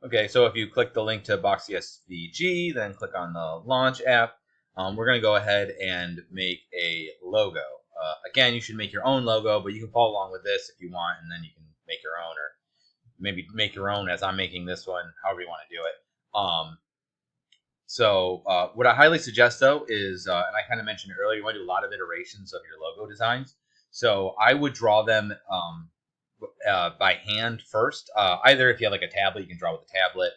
Okay, so if you click the link to Boxy SVG, then click on the launch app. We're going to go ahead and make a logo. Again, you should make your own logo, but you can follow along with this if you want, and then you can make your own, or maybe make your own as I'm making this one, however you want to do it. What I highly suggest though is, and I kind of mentioned earlier, you want to do a lot of iterations of your logo designs. So I would draw them by hand first. Either if you have like a tablet, you can draw with a tablet,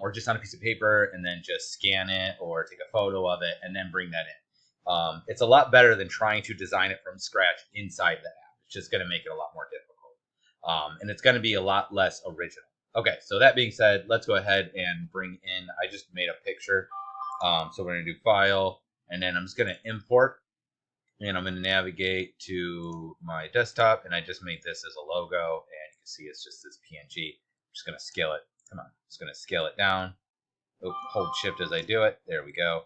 or just on a piece of paper and then just scan it or take a photo of it and then bring that in. It's a lot better than trying to design it from scratch inside the app. It's just going to make it a lot more difficult, and it's going to be a lot less original. Okay, so that being said, let's go ahead and bring in, I just made a picture. So we're going to do file, and then I'm just going to import, and I'm going to navigate to my desktop, and I just made this as a logo, and you can see it's just this PNG. I'm just going to scale it. Come on, just going to scale it down. Oh, hold shift as I do it. There we go.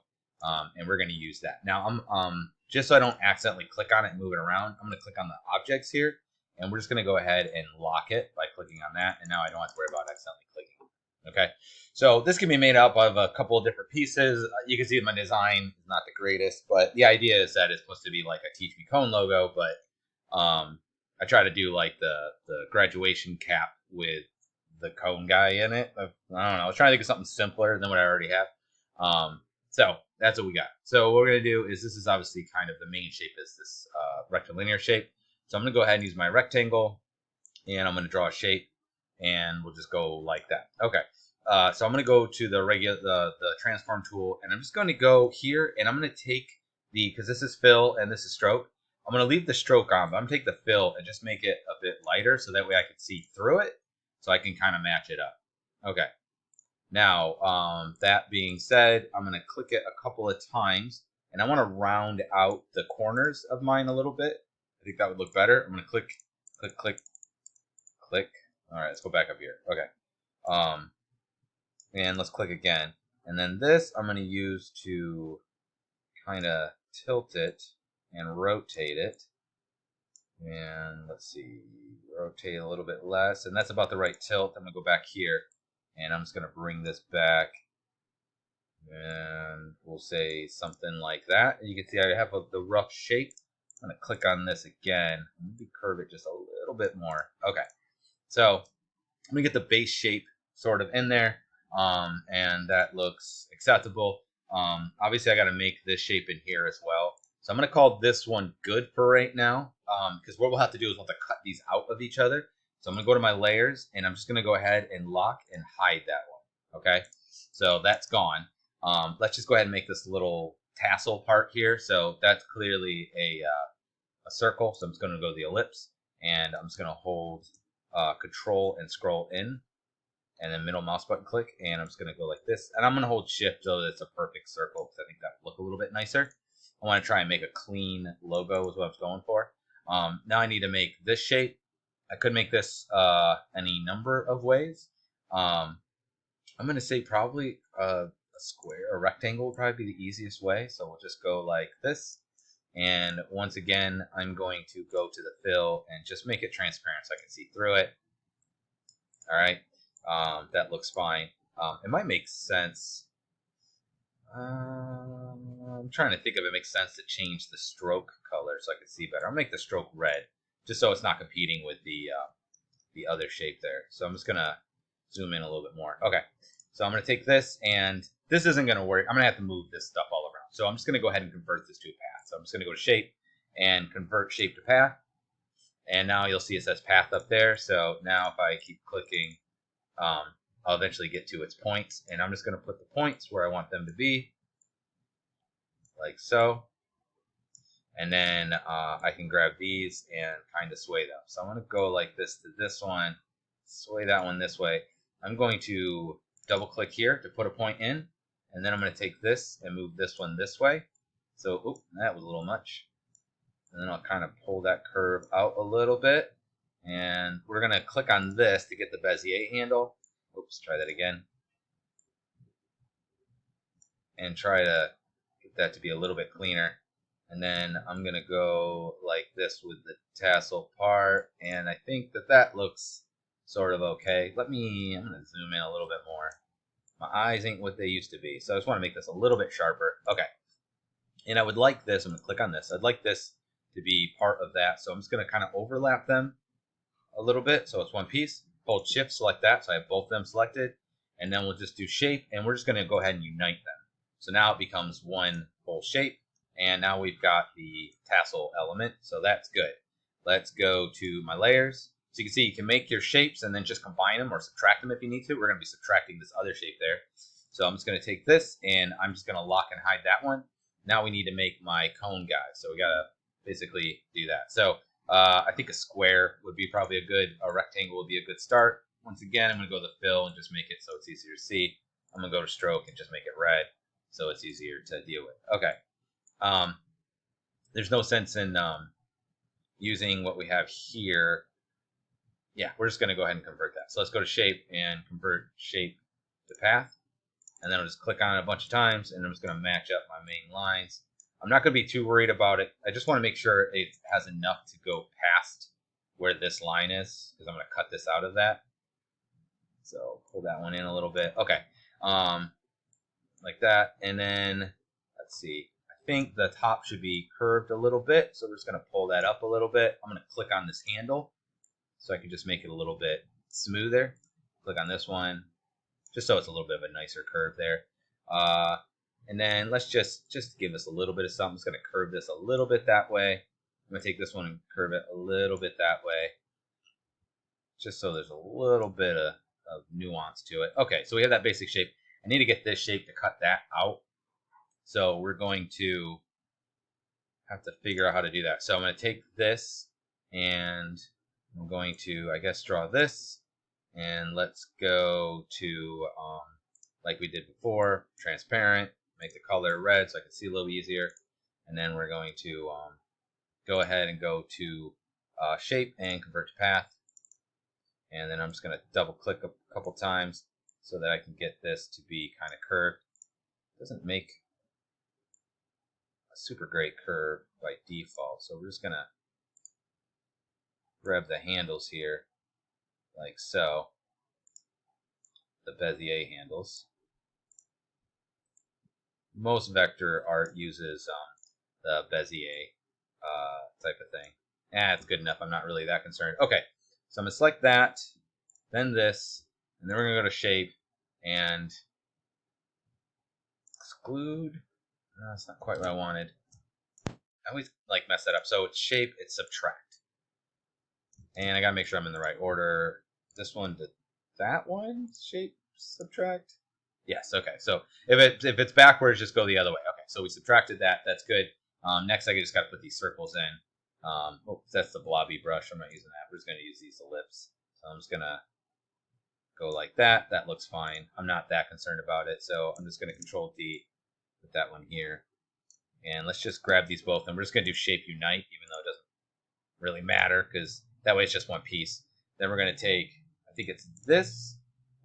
And we're going to use that. Now, I'm just so I don't accidentally click on it and move it around, I'm going to click on the objects here. And we're just going to go ahead and lock it by clicking on that. And now I don't have to worry about accidentally clicking. Okay. So this can be made up of a couple of different pieces. You can see my design is not the greatest, but the idea is that it's supposed to be like a Teach Me Cone logo. But I try to do like the graduation cap with the cone guy in it. I don't know. I was trying to think of something simpler than what I already have. So that's what we got. So what we're going to do is, this is obviously kind of the main shape is this rectilinear shape. So I'm going to go ahead and use my rectangle, and I'm going to draw a shape, and we'll just go like that. Okay. So I'm going to go to the transform tool, and I'm just going to go here, and I'm going to take because this is fill and this is stroke. I'm going to leave the stroke on, but I'm going to take the fill and just make it a bit lighter so that way I can see through it, so I can kind of match it up. Okay. Now, that being said, I'm going to click it a couple of times, and I want to round out the corners of mine a little bit. I think that would look better. I'm going to click, click, click, click. All right, let's go back up here. Okay. And let's click again. And then this I'm going to use to kind of tilt it and rotate it. And let's see, rotate a little bit less. And that's about the right tilt. I'm going to go back here, and I'm just going to bring this back. And we'll say something like that. And you can see I have the rough shape. I'm going to click on this again. Maybe curve it just a little bit more. Okay. So I'm going to get the base shape sort of in there. And that looks acceptable. Obviously, I got to make this shape in here as well. So I'm going to call this one good for right now. Because what we'll have to do is we'll have to cut these out of each other. So I'm going to go to my layers, and I'm just going to go ahead and lock and hide that one. Okay. So that's gone. Let's just go ahead and make this little tassel part here. So that's clearly a circle. So I'm just going to go to the ellipse, and I'm just going to hold control and scroll in, and then middle mouse button click, and I'm just going to go like this. And I'm going to hold shift so that it's a perfect circle, because I think that would look a little bit nicer. I want to try and make a clean logo is what I was going for. Now I need to make this shape. I could make this any number of ways. I'm going to say probably a square, a rectangle would probably be the easiest way. So we'll just go like this. And once again, I'm going to go to the fill and just make it transparent so I can see through it. All right. That looks fine. It might make sense. I'm trying to think if it makes sense to change the stroke color so I can see better. I'll make the stroke red, just so it's not competing with the other shape there. So I'm just gonna zoom in a little bit more. Okay, so I'm gonna take this, and this isn't gonna work. I'm gonna have to move this stuff all around. So I'm just gonna go ahead and convert this to a path. So I'm just gonna go to shape and convert shape to path. And now you'll see it says path up there. So now if I keep clicking, I'll eventually get to its points, and I'm just going to put the points where I want them to be, like so. And then I can grab these and kind of sway them. So I'm going to go like this to this one, sway that one this way. I'm going to double click here to put a point in, and then I'm going to take this and move this one this way. So, oop, that was a little much. And then I'll kind of pull that curve out a little bit. And we're going to click on this to get the Bezier handle. Oops, try that again. And try to get that to be a little bit cleaner. And then I'm going to go like this with the tassel part. And I think that looks sort of okay. I'm going to zoom in a little bit more. My eyes ain't what they used to be, so I just want to make this a little bit sharper. Okay. And I would like this, I'm going to click on this. I'd like this to be part of that, so I'm just going to kind of overlap them a little bit, so it's one piece. Hold shift, select that, so I have both of them selected. And then we'll just do shape, and we're just going to go ahead and unite them. So now it becomes one full shape, and now we've got the tassel element, so that's good. Let's go to my layers. So you can see you can make your shapes and then just combine them or subtract them if you need to. We're going to be subtracting this other shape there. So I'm just going to take this, and I'm just going to lock and hide that one. Now we need to make my cone guy, so we got to basically do that. So I think a square would be probably a rectangle would be a good start. Once again, I'm going to go to the fill and just make it so it's easier to see. I'm going to go to stroke and just make it red so it's easier to deal with. Okay. There's no sense in using what we have here. Yeah, we're just going to go ahead and convert that. So let's go to shape and convert shape to path. And then I'll just click on it a bunch of times, and I'm just going to match up my main lines. I'm not going to be too worried about it. I just want to make sure it has enough to go past where this line is, because I'm going to cut this out of that. So pull that one in a little bit. Okay, like that. And then let's see. I think the top should be curved a little bit, so we're just going to pull that up a little bit. I'm going to click on this handle, so I can just make it a little bit smoother. Click on this one, just so it's a little bit of a nicer curve there. And then let's just give us a little bit of something. I'm just going to curve this a little bit that way. I'm going to take this one and curve it a little bit that way, just so there's a little bit of nuance to it. Okay, so we have that basic shape. I need to get this shape to cut that out. So we're going to have to figure out how to do that. So I'm going to take this, and I'm going to, I guess, draw this. And let's go to, like we did before, transparent. Make the color red so I can see a little easier. And then we're going to go ahead and go to shape and convert to path. And then I'm just going to double click a couple times so that I can get this to be kind of curved. It doesn't make a super great curve by default. So we're just going to grab the handles here like so. The Bezier handles. Most vector art uses the Bezier type of thing. It's good enough. I'm not really that concerned. Okay, so I'm going to select that, then this, and then we're going to go to shape and exclude. No, that's not quite what I wanted. I always like mess that up. So it's shape, it's subtract. And I got to make sure I'm in the right order. This one to that one, shape, subtract. Yes, okay. So if it's backwards, just go the other way. Okay, so we subtracted that. That's good. Next, I just got to put these circles in. That's the blobby brush. I'm not using that. We're just going to use these ellipses. So I'm just going to go like that. That looks fine. I'm not that concerned about it. So I'm just going to Control D, put that one here. And let's just grab these both. And we're just going to do shape unite, even though it doesn't really matter, because that way it's just one piece. Then we're going to take, I think it's this.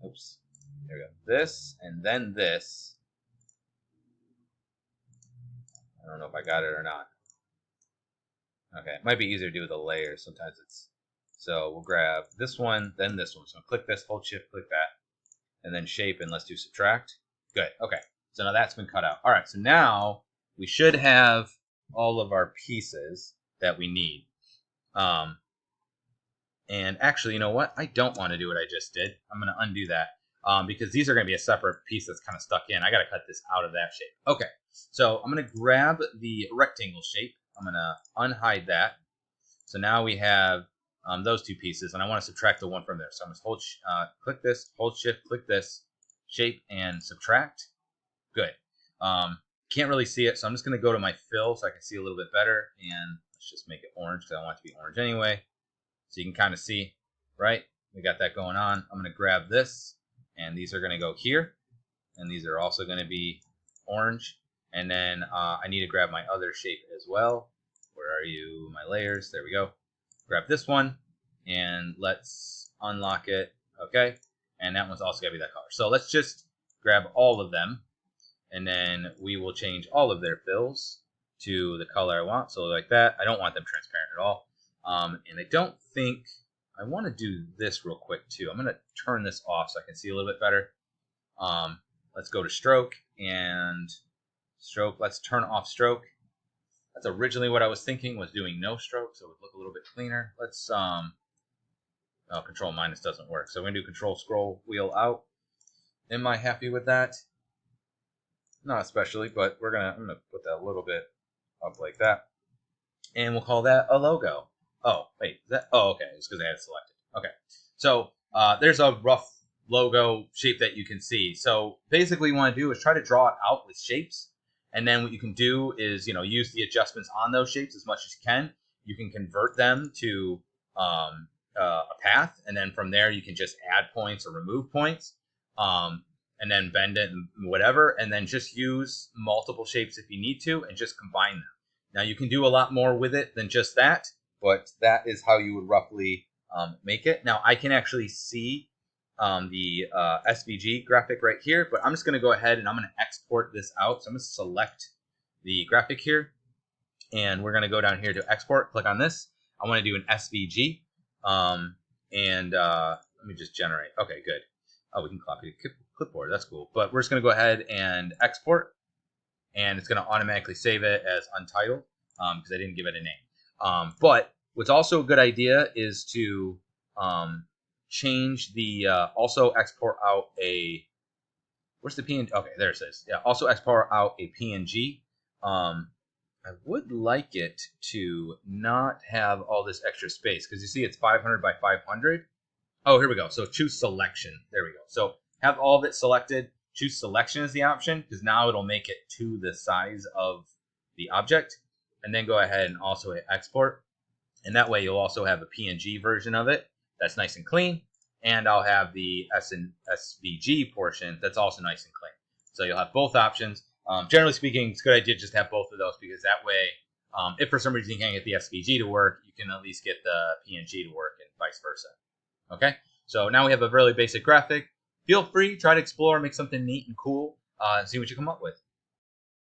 Oops. There we go. This, and then this. I don't know if I got it or not. Okay, it might be easier to do with the layers. Sometimes it's... So we'll grab this one, then this one. So click this, hold shift, click that. And then shape, and let's do subtract. Good, okay. So now that's been cut out. All right, so now we should have all of our pieces that we need. And actually, you know what? I don't want to do what I just did. I'm going to undo that. Because these are going to be a separate piece that's kind of stuck in. I got to cut this out of that shape. Okay, so I'm going to grab the rectangle shape. I'm going to unhide that. So now we have those two pieces, and I want to subtract the one from there. So I'm going to click this, hold shift, click this, shape, and subtract. Good. Can't really see it, so I'm just going to go to my fill so I can see a little bit better. And let's just make it orange because I want it to be orange anyway. So you can kind of see, right? We got that going on. I'm going to grab this. And these are going to go here. And these are also going to be orange. And then I need to grab my other shape as well. Where are you? My layers. There we go. Grab this one. And let's unlock it. Okay. And that one's also going to be that color. So let's just grab all of them. And then we will change all of their fills to the color I want. So like that. I don't want them transparent at all. And I don't think I want to do this real quick too. I'm going to turn this off so I can see a little bit better. Let's go to stroke and stroke. Let's turn off stroke. That's originally what I was thinking, was doing no stroke, so it would look a little bit cleaner. Let's oh, control minus doesn't work, so we're gonna do control scroll wheel out. Am I happy with that? Not especially, but I'm gonna put that a little bit up like that, and we'll call that a logo. Oh wait, okay, it's because I had it selected. Okay, so there's a rough logo shape that you can see. So basically, what you want to do is try to draw it out with shapes, and then what you can do is use the adjustments on those shapes as much as you can. You can convert them to a path, and then from there you can just add points or remove points, and then bend it and whatever, and then just use multiple shapes if you need to, and just combine them. Now you can do a lot more with it than just that, but that is how you would roughly make it. Now I can actually see the SVG graphic right here, but I'm just going to go ahead and I'm going to export this out. So I'm going to select the graphic here, and we're going to go down here to export, click on this. I want to do an SVG, and let me just generate. Okay, good. Oh, we can copy the clipboard. That's cool. But we're just going to go ahead and export, and it's going to automatically save it as untitled because I didn't give it a name. But what's also a good idea is to change the also export out a, where's the PNG? Okay, there it says. Yeah, also export out a PNG. I would like it to not have all this extra space because you see it's 500 by 500. Oh, here we go. So choose selection. There we go. So have all of it selected. Choose selection as the option because now it'll make it to the size of the object. And then go ahead and also hit export. And that way you'll also have a PNG version of it that's nice and clean. And I'll have the SVG portion that's also nice and clean. So you'll have both options. Generally speaking, it's a good idea just to have both of those because that way, if for some reason you can't get the SVG to work, you can at least get the PNG to work and vice versa. Okay, so now we have a really basic graphic. Feel free, try to explore, make something neat and cool, and see what you come up with.